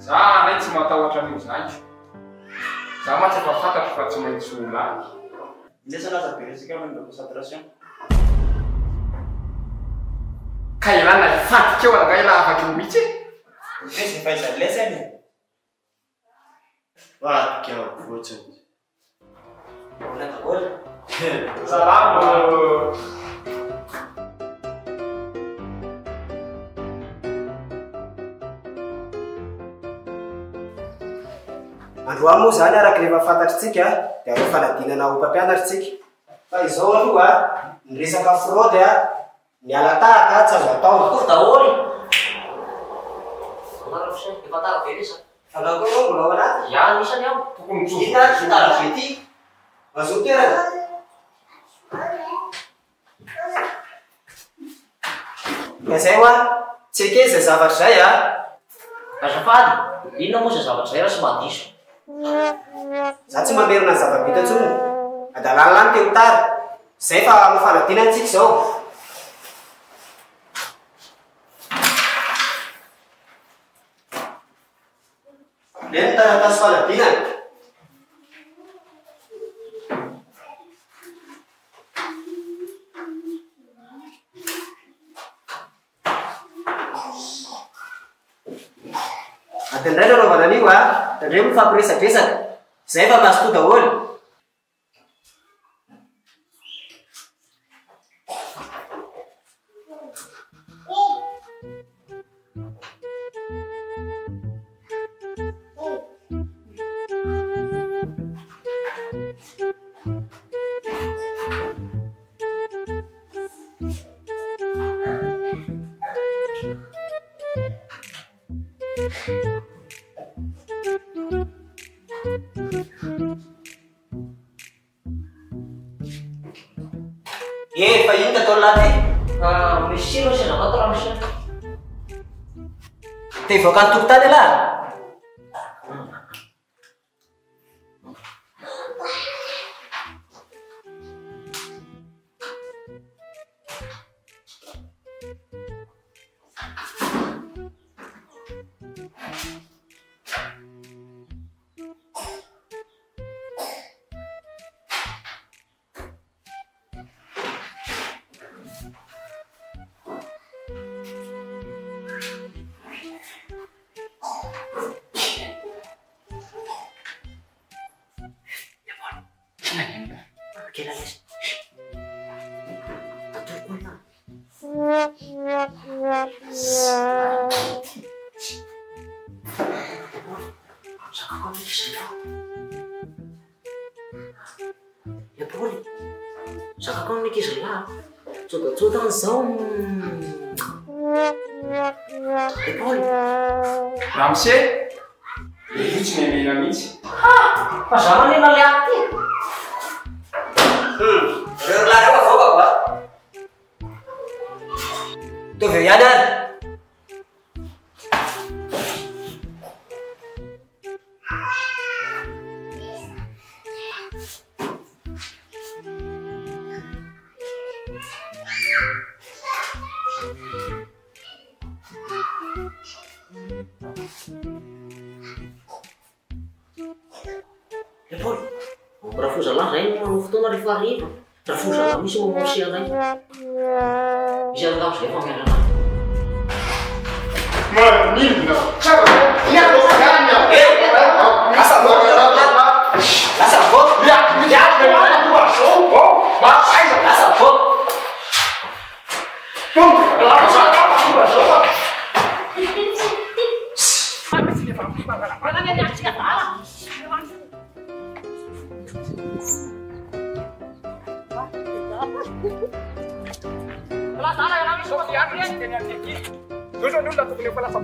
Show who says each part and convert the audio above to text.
Speaker 1: za nay tsy matahotra an'io zany za matsy efa fantatro fa tsy maintsy olany
Speaker 2: indesanaza be resaka amin'ny concentration
Speaker 1: ka ilana fantikeo angay la afaky mihitsy
Speaker 2: Esse faz a lesson.
Speaker 3: Vai, que é o futuro.
Speaker 1: Salamo.
Speaker 4: Androany moa zany araka rehefa fantatritsika dia areo fanadinana ho mpampianaritsika fa izao aloha ny resaka fraude miala tahaka tsy azo atao
Speaker 5: daholo efa tara be resa
Speaker 4: fanao koa mbola ao anaty
Speaker 5: ihany isany aho
Speaker 1: tokony tsovo
Speaker 4: hitara ety mazoa toerana ka zay hoa tsy eke zay zavatra zay
Speaker 5: azafady inona moa zay zavatra zay raha sy mahadiso
Speaker 4: za tsy mamerina ny zava-bita ntsony adalany lany teo tara zay fa mafanadinantsika zao leny taratasy fanadinana adindray nanaovana an'io tandreo mifampiresadresaka zay fa mahazo to daholo fa ino ka atao laty
Speaker 5: misy sino sy namato raha misy
Speaker 4: te hivoaka ny tokotany ala
Speaker 5: Zakako an'ankizy lahy tsodatsoda zao Paul
Speaker 1: ramse io tsy memena mihitsy
Speaker 5: fa za manena le aty
Speaker 4: reo lahy reo avaokako toveo ihany ary
Speaker 5: Paul raha fozalahy zay manao fotoana rehefa hariva raha fozalahy misy mamorsy anay misy anao zay fa miala anay
Speaker 1: manimina
Speaker 4: lasa voto lasa voto
Speaker 1: Dove non la tocco ne quella fa